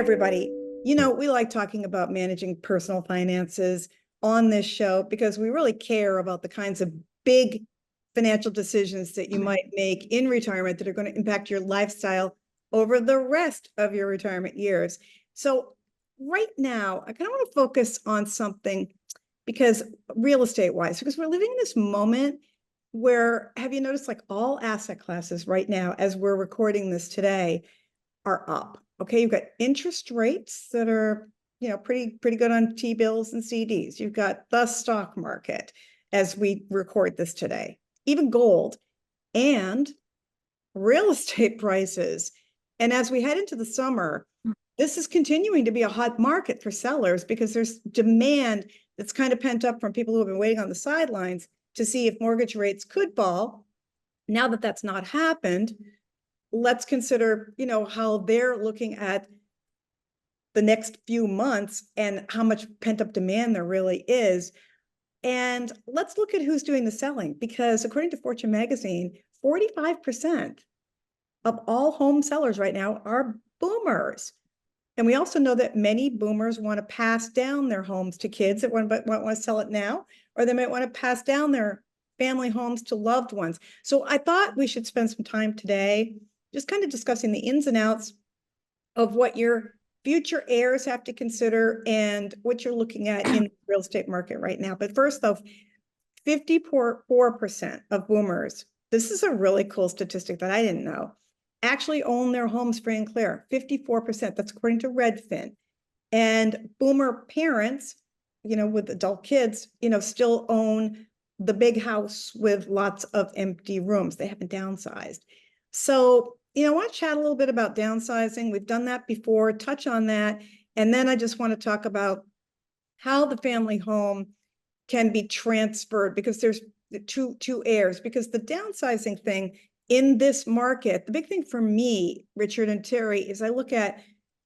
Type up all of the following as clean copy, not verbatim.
everybody. You know, we like talking about managing personal finances on this show because we really care about the kinds of big financial decisions that you might make in retirement that are going to impact your lifestyle over the rest of your retirement years. So right now, I kind of want to focus on something because real estate wise, because we're living in this moment where, have you noticed, like, all asset classes right now, as we're recording this today, are up. Okay, you've got interest rates that are, pretty good on T-bills and CDs. You've got the stock market as we record this today, even gold and real estate prices. And as we head into the summer, this is continuing to be a hot market for sellers because there's demand that's kind of pent up from people who have been waiting on the sidelines to see if mortgage rates could fall. Now that that's not happened, let's consider, how they're looking at the next few months and how much pent-up demand there really is. And let's look at who's doing the selling, because according to Fortune magazine, 45% of all home sellers right now are boomers. And we also know that many boomers want to pass down their homes to kids that want to sell it now, or they might want to pass down their family homes to loved ones. So I thought we should spend some time today just kind of discussing the ins and outs of what your future heirs have to consider and what you're looking at in the real estate market right now. But first, though, 54% of boomers, this is a really cool statistic that I didn't know, actually own their homes free and clear. 54%, that's according to Redfin. And boomer parents, with adult kids, still own the big house with lots of empty rooms. They haven't downsized. So, I want to chat a little bit about downsizing. We've done that before, touch on that. And then I just want to talk about how the family home can be transferred, because there's two heirs, because the downsizing thing in this market, the big thing for me, Richard and Terry, is I look at,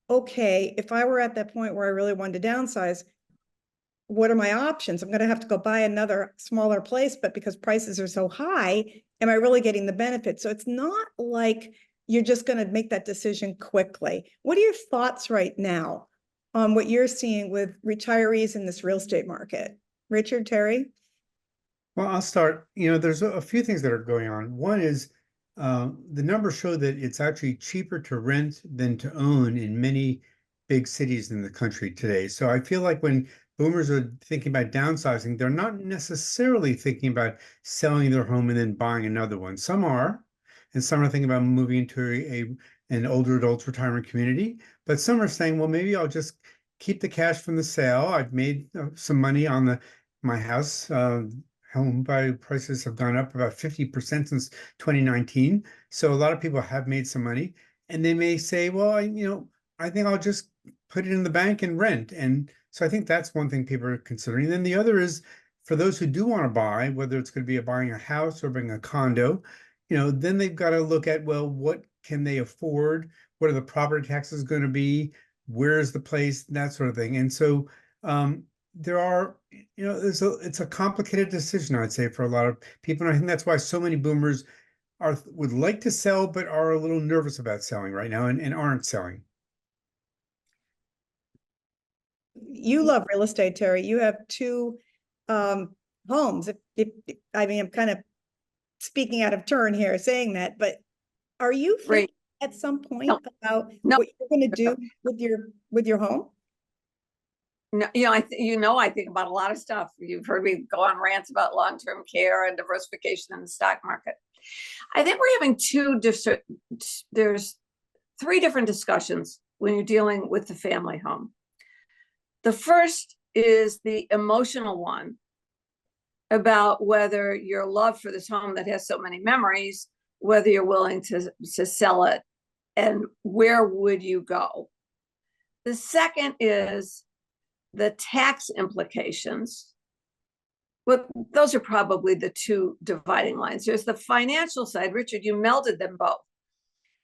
okay, if I were at that point where I really wanted to downsize, what are my options? I'm going to have to go buy another smaller place, but because prices are so high, am I really getting the benefit? So it's not like you're just going to make that decision quickly. What are your thoughts right now on what you're seeing with retirees in this real estate market? Richard, Terry? Well, I'll start. There's a few things that are going on. One is the numbers show that it's actually cheaper to rent than to own in many big cities in the country today. So I feel like when boomers are thinking about downsizing, they're not necessarily thinking about selling their home and then buying another one. Some are, and some are thinking about moving into an older adults retirement community. But some are saying, well, maybe I'll just keep the cash from the sale. I've made some money on my house. Home value prices have gone up about 50% since 2019. So a lot of people have made some money, and they may say, well, I think I'll just put it in the bank and rent. And so I think that's one thing people are considering. And then the other is for those who do want to buy, whether it's going to be buying a house or buying a condo, then they've got to look at, well, what can they afford? What are the property taxes going to be? Where's the place? That sort of thing. And so there are, it's a complicated decision, I'd say, for a lot of people. And I think that's why so many boomers would like to sell, but are a little nervous about selling right now and aren't selling. You love real estate, Terry. You have two homes. I mean, I'm kind of speaking out of turn here saying that, but are you thinking at some point about what you're going to do with your home? No, I think about a lot of stuff. You've heard me go on rants about long-term care and diversification in the stock market. I think we're having there's three different discussions when you're dealing with the family home. The first is the emotional one about whether your love for this home that has so many memories, whether you're willing to sell it, and where would you go? The second is the tax implications. Well, those are probably the two dividing lines. There's the financial side. Richard, you melded them both.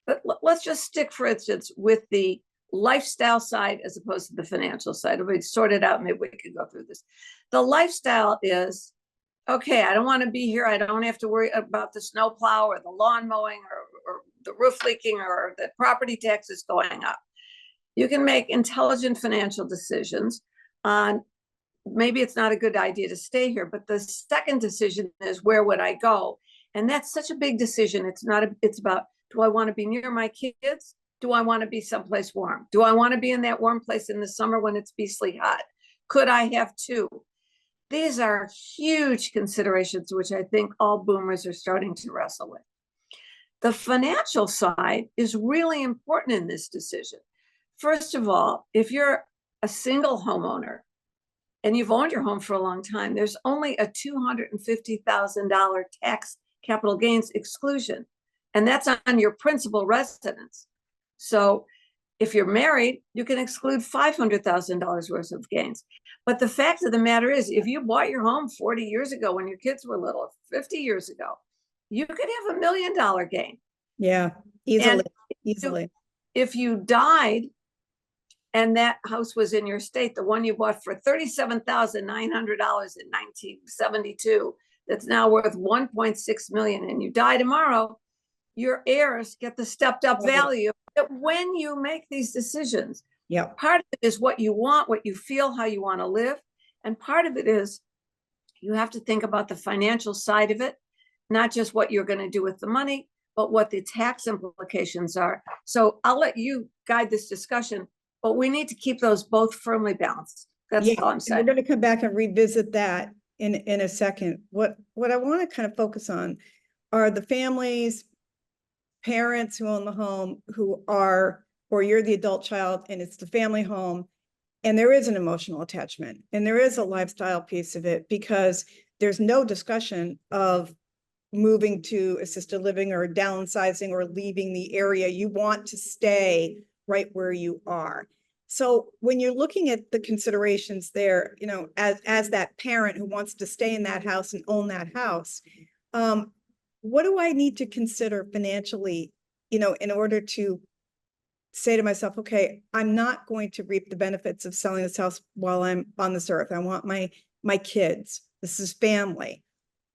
But let's just stick, for instance, with the lifestyle side as opposed to the financial side. If we sort it out, maybe we could go through this. The lifestyle is, okay, I don't want to be here. I don't have to worry about the snowplow or the lawn mowing or the roof leaking or the property taxes going up. You can make intelligent financial decisions on maybe it's not a good idea to stay here, but the second decision is where would I go? And that's such a big decision. It's about, do I want to be near my kids? Do I want to be someplace warm? Do I want to be in that warm place in the summer when it's beastly hot? Could I have two? These are huge considerations, which I think all boomers are starting to wrestle with. The financial side is really important in this decision. First of all, if you're a single homeowner and you've owned your home for a long time, there's only a $250,000 tax capital gains exclusion, and that's on your principal residence. So if you're married, you can exclude $500,000 worth of gains. But the fact of the matter is, if you bought your home 40 years ago when your kids were little, 50 years ago, you could have $1 million gain. Yeah, easily, And easily. If you died and that house was in your state, the one you bought for $37,900 in 1972, that's now worth $1.6 million, and you die tomorrow, your heirs get the stepped up value. That when you make these decisions, part of it is what you want, what you feel, how you want to live. And part of it is you have to think about the financial side of it, not just what you're going to do with the money, but what the tax implications are. So I'll let you guide this discussion, but we need to keep those both firmly balanced. That's all I'm saying. We're going to come back and revisit that in a second. What I want to kind of focus on are the families, parents who own the home, who are, or you're the adult child and it's the family home, and there is an emotional attachment and there is a lifestyle piece of it, because there's no discussion of moving to assisted living or downsizing or leaving the area. You want to stay right where you are. So when you're looking at the considerations there, you know, as that parent who wants to stay in that house and own that house, what do I need to consider financially, you know, in order to say to myself, okay, I'm not going to reap the benefits of selling this house while I'm on this earth. I want my kids. This is family.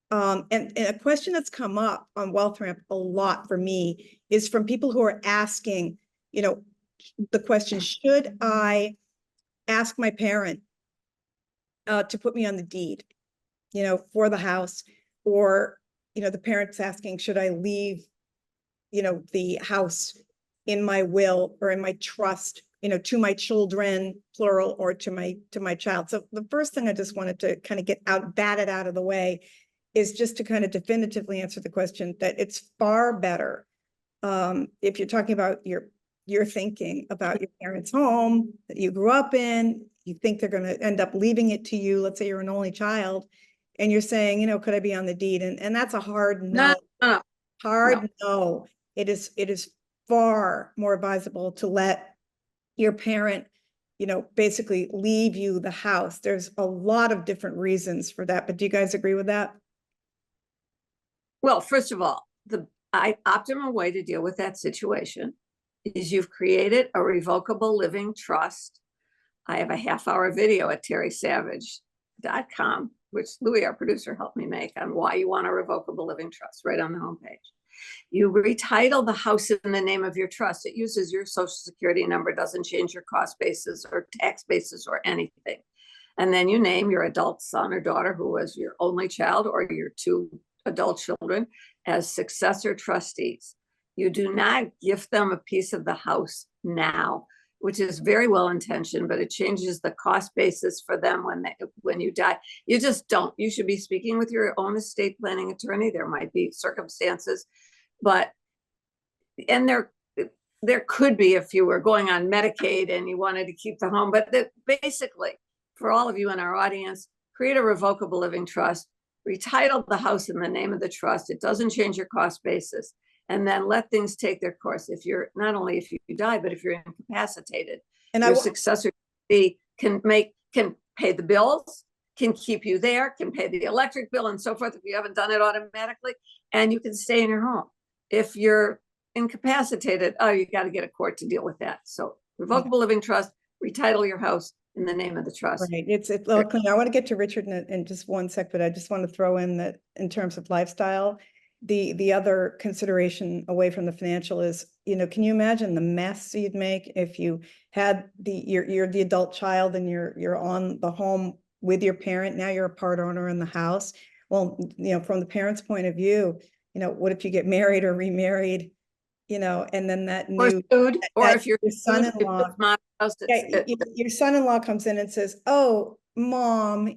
And a question that's come up on Wealth Ramp a lot for me is from people who are asking, you know, the question, should I ask my parent to put me on the deed, you know, for the house? Or, you know, the parent's asking, should I leave, you know, the house in my will or in my trust, you know, to my children, plural, or to my child? So the first thing I just wanted to kind of bat it out of the way is just to kind of definitively answer the question that it's far better if you're talking about you're thinking about your parents' home that you grew up in, you think they're going to end up leaving it to you. Let's say you're an only child and you're saying, you know, could I be on the deed? And that's a hard no. No. It is far more advisable to let your parent, you know, basically leave you the house. There's a lot of different reasons for that, but do you guys agree with that? Well, first of all, the optimal way to deal with that situation is you've created a revocable living trust. I have a half-hour video at terrysavage.com, which Louis, our producer, helped me make on why you want a revocable living trust right on the homepage. You retitle the house in the name of your trust. It uses your social security number, doesn't change your cost basis or tax basis or anything. And then you name your adult son or daughter, who was your only child, or your two adult children, as successor trustees. You do not gift them a piece of the house now, which is very well intentioned, but it changes the cost basis for them when you die. You just don't. You should be speaking with your own estate planning attorney. There might be circumstances, and there could be if you were going on Medicaid and you wanted to keep the home. But basically, for all of you in our audience, create a revocable living trust, retitle the house in the name of the trust. It doesn't change your cost basis. And then let things take their course. If you're not only if you die, but if you're incapacitated, and your successor can pay the bills, can keep you there, can pay the electric bill and so forth if you haven't done it automatically, and you can stay in your home. If you're incapacitated, you got to get a court to deal with that. So revocable living trust, retitle your house in the name of the trust. Right. It's I want to get to Richard in just one sec, but I just want to throw in that in terms of lifestyle, the other consideration away from the financial is, can you imagine the mess you'd make if you had you're the adult child and you're on the home with your parent, now you're a part owner in the house. Well, from the parent's point of view, what if you get married or remarried, and then that Or new, sued, or if your you're sued, if son-in-law, it's mom's house, your son-in-law comes in and says, oh, mom,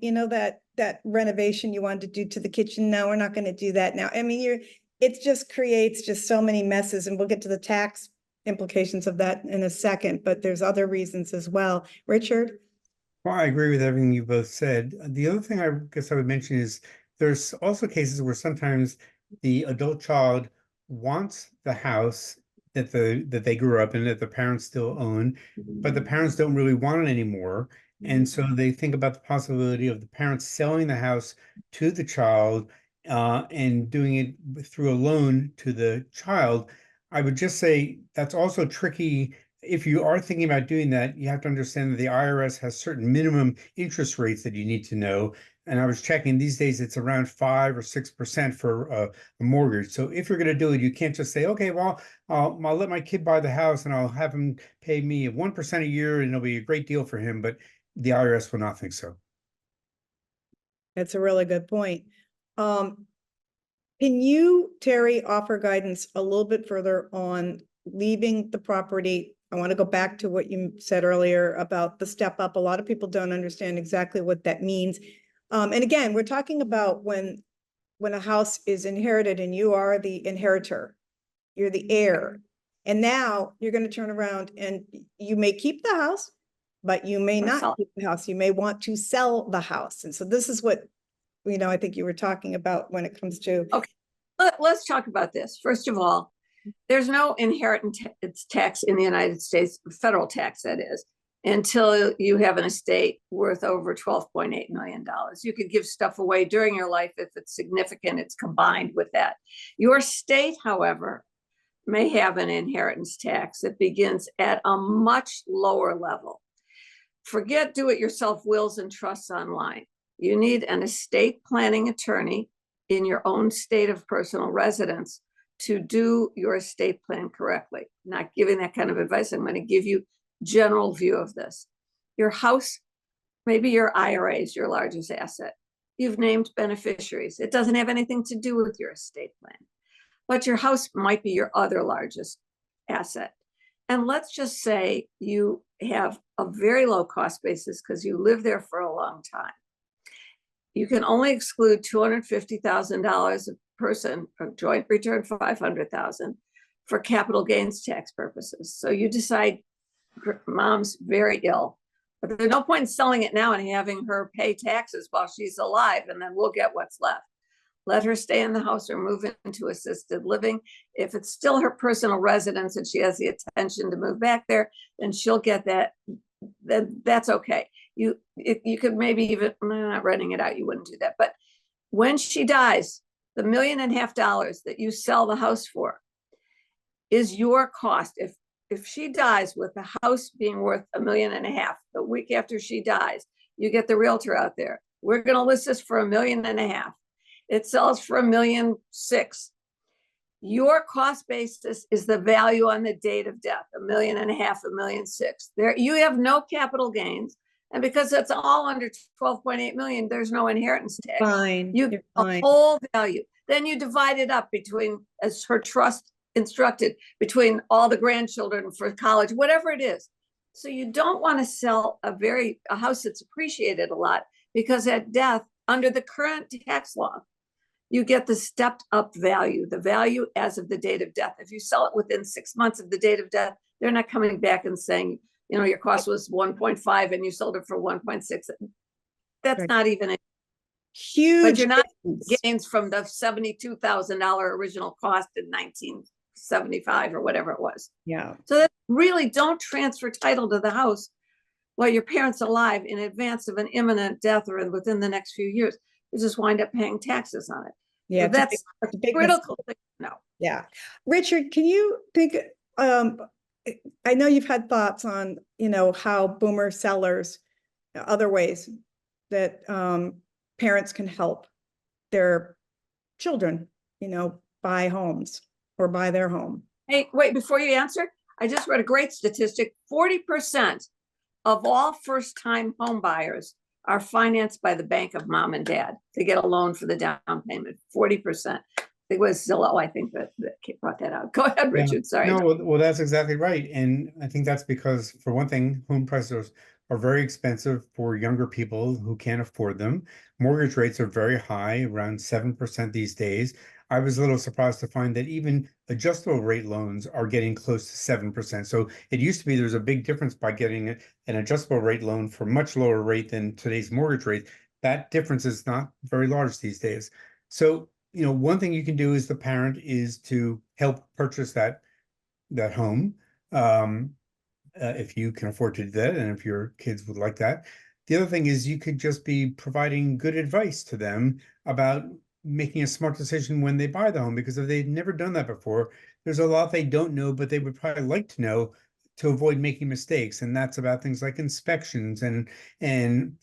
that renovation you wanted to do to the kitchen, no, we're not going to do that now. I mean, it just creates just so many messes, and we'll get to the tax implications of that in a second, but there's other reasons as well. Richard? Well, I agree with everything you both said. The other thing I guess I would mention is there's also cases where sometimes the adult child wants the house that they grew up in, that the parents still own, but the parents don't really want it anymore. And so they think about the possibility of the parents selling the house to the child and doing it through a loan to the child. I would just say that's also tricky. If you are thinking about doing that, you have to understand that the IRS has certain minimum interest rates that you need to know. And I was checking these days, it's around 5 or 6% for a mortgage. So if you're going to do it, you can't just say, okay, well, I'll let my kid buy the house and I'll have him pay me 1% a year and it'll be a great deal for him. But the IRS will not think so. That's a really good point. Can you, Terry, offer guidance a little bit further on leaving the property? I want to go back to what you said earlier about the step up. A lot of people don't understand exactly what that means. And again, we're talking about when a house is inherited and you are the inheritor, you're the heir. And now you're going to turn around and you may keep the house, but you may not keep the house. You may want to sell the house. And so this is what, I think you were talking about when it comes to. Okay, let's talk about this. First of all, there's no inheritance tax in the United States, federal tax that is, until you have an estate worth over $12.8 million. You could give stuff away during your life if it's significant, it's combined with that. Your state, however, may have an inheritance tax that begins at a much lower level. Forget do-it-yourself wills and trusts online. You need an estate planning attorney in your own state of personal residence to do your estate plan correctly. Not giving that kind of advice. I'm going to give you general view of this. Your house, maybe your IRA is your largest asset. You've named beneficiaries. It doesn't have anything to do with your estate plan, but your house might be your other largest asset. And let's just say you have a very low cost basis because you live there for a long time. You can only exclude $250,000 a person, a joint return $500,000 for capital gains tax purposes. So you decide mom's very ill, but there's no point in selling it now and having her pay taxes while she's alive, and then we'll get what's left. Let her stay in the house or move into assisted living. If it's still her personal residence and she has the attention to move back there, then she'll get that. Then that's okay. You could maybe even, not renting it out, you wouldn't do that. But when she dies, the $1.5 million that you sell the house for is your cost. If she dies with the house being worth $1.5 million, the week after she dies, you get the realtor out there. We're going to list this for $1.5 million. It sells for $1.6 million. Your cost basis is the value on the date of death, $1.5 million, $1.6 million. There, you have no capital gains. And because it's all under 12.8 million, there's no inheritance tax. Fine. You get the whole value. Then you divide it up between, as her trust instructed, between all the grandchildren for college, whatever it is. So you don't want to sell a house that's appreciated a lot, because at death, under the current tax law, you get the stepped up value, the value as of the date of death. If you sell it within 6 months of the date of death, they're not coming back and saying, your cost was 1.5 and you sold it for 1.6. That's not even a huge. But you're not gains from the $72,000 original cost in 1975 or whatever it was. Yeah. So that really, don't transfer title to the house while your parents are alive in advance of an imminent death or within the next few years. You just wind up paying taxes on it. Yeah, so that's a critical thing. No. Yeah. Richard, can you think, I know you've had thoughts on, how boomer sellers, other ways that parents can help their children, buy homes or buy their home. Hey, wait, before you answer, I just read a great statistic. 40% of all first-time home buyers are financed by the bank of mom and dad to get a loan for the down payment. 40%. It was Zillow, I think that brought that out. Go ahead, Richard. Sorry. No, well, that's exactly right. And I think that's because, for one thing, home prices are very expensive for younger people who can't afford them. Mortgage rates are very high, around 7% these days. I was a little surprised to find that even adjustable rate loans are getting close to 7%. So it used to be there's a big difference by getting an adjustable rate loan for much lower rate than today's mortgage rate. That difference is not very large these days. So one thing you can do as the parent is to help purchase that home, if you can afford to do that, and if your kids would like that. The other thing is you could just be providing good advice to them about making a smart decision when they buy the home, because if they've never done that before, there's a lot they don't know, but they would probably like to know to avoid making mistakes. And that's about things like inspections and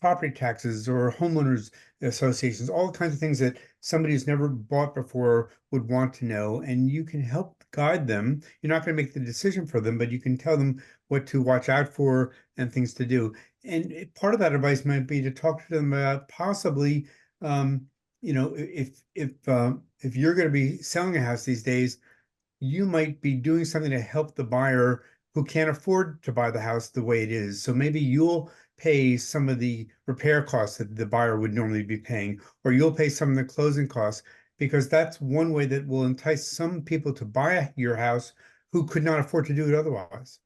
property taxes or homeowners associations, all kinds of things that somebody who's never bought before would want to know. And you can help guide them. You're not going to make the decision for them, but you can tell them what to watch out for and things to do. And part of that advice might be to talk to them about possibly, if you're going to be selling a house these days, you might be doing something to help the buyer who can't afford to buy the house the way it is. So maybe you'll pay some of the repair costs that the buyer would normally be paying, or you'll pay some of the closing costs, because that's one way that will entice some people to buy your house who could not afford to do it otherwise.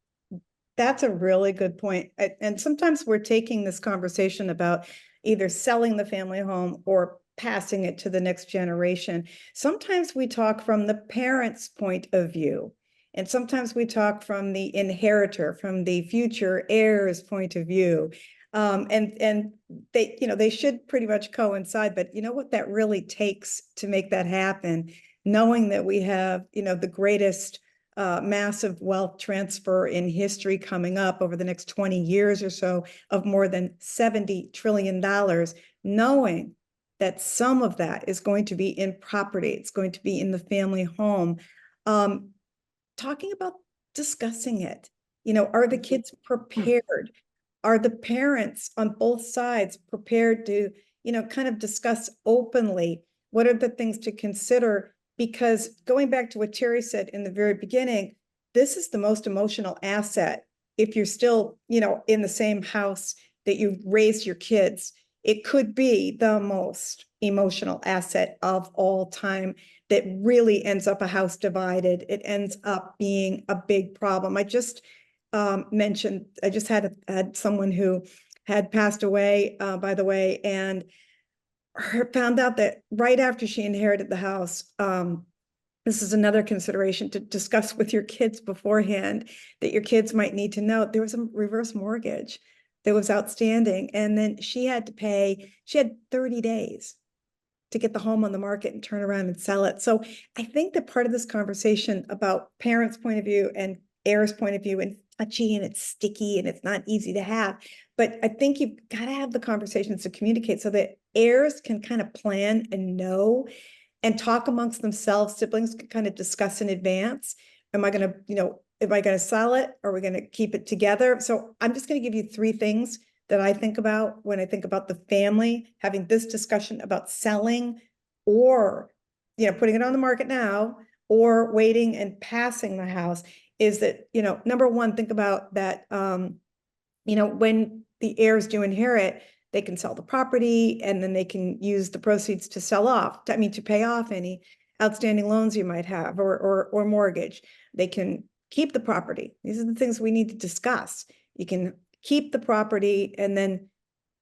That's a really good point. And sometimes we're taking this conversation about either selling the family home or passing it to the next generation. Sometimes we talk from the parent's point of view, and sometimes we talk from the inheritor, from the future heirs point of view. And they, they should pretty much coincide, but you know what that really takes to make that happen, knowing that we have, the greatest massive wealth transfer in history coming up over the next 20 years or so of more than $70 trillion, knowing that some of that is going to be in property, it's going to be in the family home. Talking about discussing it, are the kids prepared? Are the parents on both sides prepared to, kind of discuss openly what are the things to consider? Because going back to what Terry said in the very beginning, this is the most emotional asset. If you're still, in the same house that you raised your kids, it could be the most emotional asset of all time that really ends up a house divided. It ends up being a big problem. I just mentioned, I just had someone who had passed away, by the way, and found out that right after she inherited the house, this is another consideration to discuss with your kids beforehand, that your kids might need to know. There was a reverse mortgage that was outstanding. And then she had 30 days to get the home on the market and turn around and sell it. So I think that part of this conversation about parents' point of view and heirs' point of view, and touchy and it's sticky and it's not easy to have, but I think you've got to have the conversations to communicate so that heirs can kind of plan and know and talk amongst themselves. Siblings can kind of discuss in advance. Am I going to sell it? Or are we going to keep it together? So I'm just going to give you 3 things that I think about when I think about the family having this discussion about selling, or, putting it on the market now, or waiting and passing the house. Is that, number one, think about that, when the heirs do inherit, they can sell the property and then they can use the proceeds to to pay off any outstanding loans you might have, or mortgage. They can keep the property. These are the things we need to discuss. You can keep the property, and then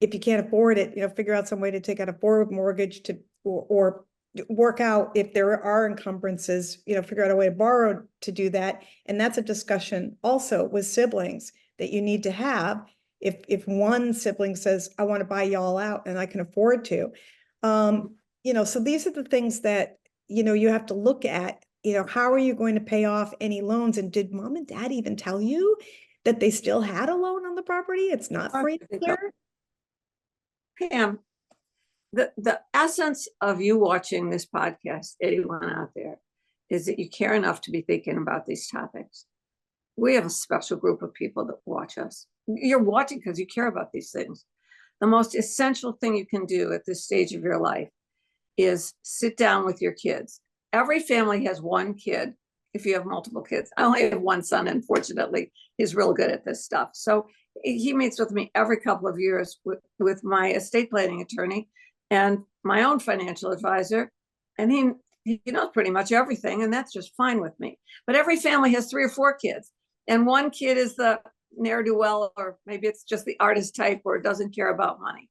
if you can't afford it, figure out some way to take out a forward mortgage or work out if there are encumbrances, figure out a way to borrow to do that. And that's a discussion also with siblings that you need to have. If one sibling says, I want to buy y'all out and I can afford to, so these are the things that, you have to look at, how are you going to pay off any loans? And did mom and dad even tell you that they still had a loan on the property? It's not free and clear. Pam, the essence of you watching this podcast, anyone out there, is that you care enough to be thinking about these topics. We have a special group of people that watch us. You're watching because you care about these things. The most essential thing you can do at this stage of your life is sit down with your kids. Every family has one kid. If you have multiple kids, I only have one son, unfortunately. He's real good at this stuff. So he meets with me every couple of years with my estate planning attorney and my own financial advisor. And he knows pretty much everything, and that's just fine with me. But every family has 3 or 4 kids. And one kid is the ne'er-do-well, or maybe it's just the artist type or doesn't care about money.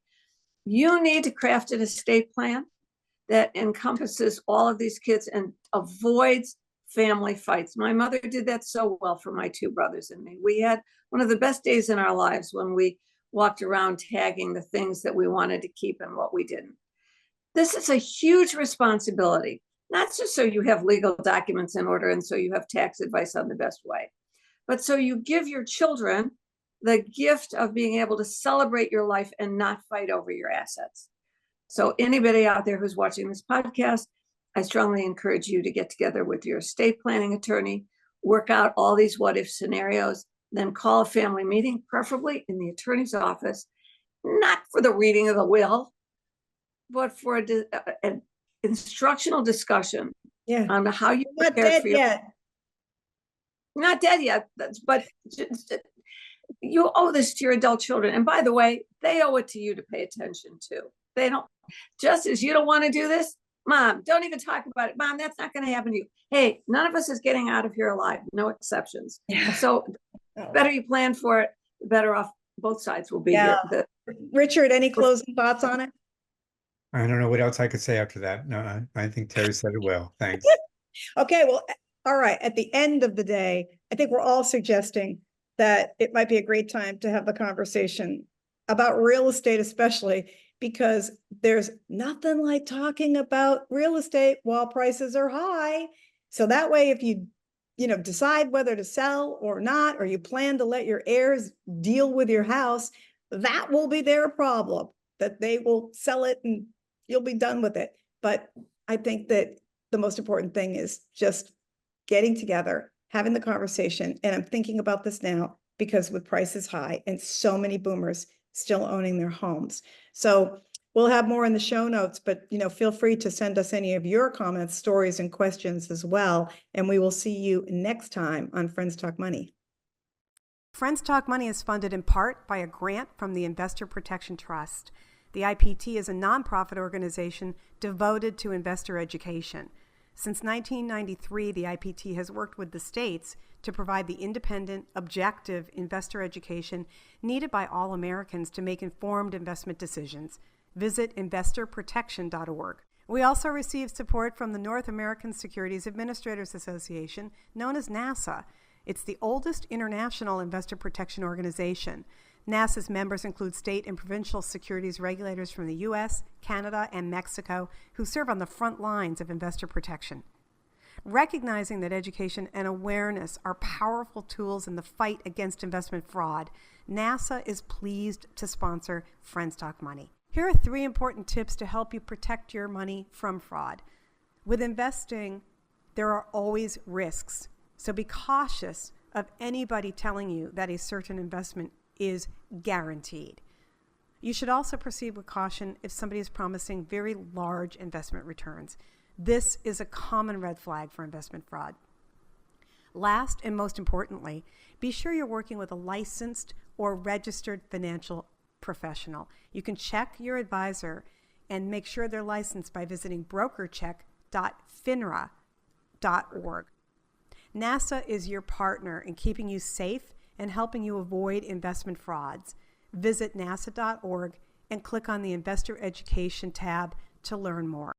You need to craft an estate plan that encompasses all of these kids and avoids family fights. My mother did that so well for my 2 brothers and me. We had one of the best days in our lives when we walked around tagging the things that we wanted to keep and what we didn't. This is a huge responsibility, not just so you have legal documents in order and so you have tax advice on the best way, but so you give your children the gift of being able to celebrate your life and not fight over your assets. So anybody out there who's watching this podcast, I strongly encourage you to get together with your estate planning attorney, work out all these what if scenarios, then call a family meeting, preferably in the attorney's office, not for the reading of the will, but for an instructional discussion on how you not dead yet. Not dead yet, but you owe this to your adult children. And by the way, they owe it to you to pay attention to. They don't, just as you don't want to do this, Mom, don't even talk about it. Mom, that's not going to happen to you. Hey, none of us is getting out of here alive. No exceptions. Yeah. So the better you plan for it, the better off both sides will be. Yeah. Richard, any closing thoughts on it? I don't know what else I could say after that. No, I think Terry said it well. Thanks. Okay, well, all right. At the end of the day, I think we're all suggesting that it might be a great time to have the conversation about real estate, especially because there's nothing like talking about real estate while prices are high. So that way, if you decide whether to sell or not, or you plan to let your heirs deal with your house, that will be their problem, that they will sell it and you'll be done with it. But I think that the most important thing is just getting together, having the conversation. And I'm thinking about this now because with prices high and so many boomers still owning their homes. So we'll have more in the show notes, but feel free to send us any of your comments, stories, and questions as well. And we will see you next time on Friends Talk Money. Friends Talk Money is funded in part by a grant from the Investor Protection Trust. The IPT is a nonprofit organization devoted to investor education. Since 1993, the IPT has worked with the states to provide the independent, objective investor education needed by all Americans to make informed investment decisions. Visit investorprotection.org. We also receive support from the North American Securities Administrators Association, known as NASA. It's the oldest international investor protection organization. NASA's members include state and provincial securities regulators from the U.S., Canada, and Mexico who serve on the front lines of investor protection. Recognizing that education and awareness are powerful tools in the fight against investment fraud, NASA is pleased to sponsor Friends Talk Money. Here are 3 important tips to help you protect your money from fraud. With investing, there are always risks, so be cautious of anybody telling you that a certain investment is guaranteed. You should also proceed with caution if somebody is promising very large investment returns. This is a common red flag for investment fraud. Last and most importantly, be sure you're working with a licensed or registered financial professional. You can check your advisor and make sure they're licensed by visiting brokercheck.finra.org. NASA is your partner in keeping you safe and helping you avoid investment frauds. Visit nasa.org and click on the Investor Education tab to learn more.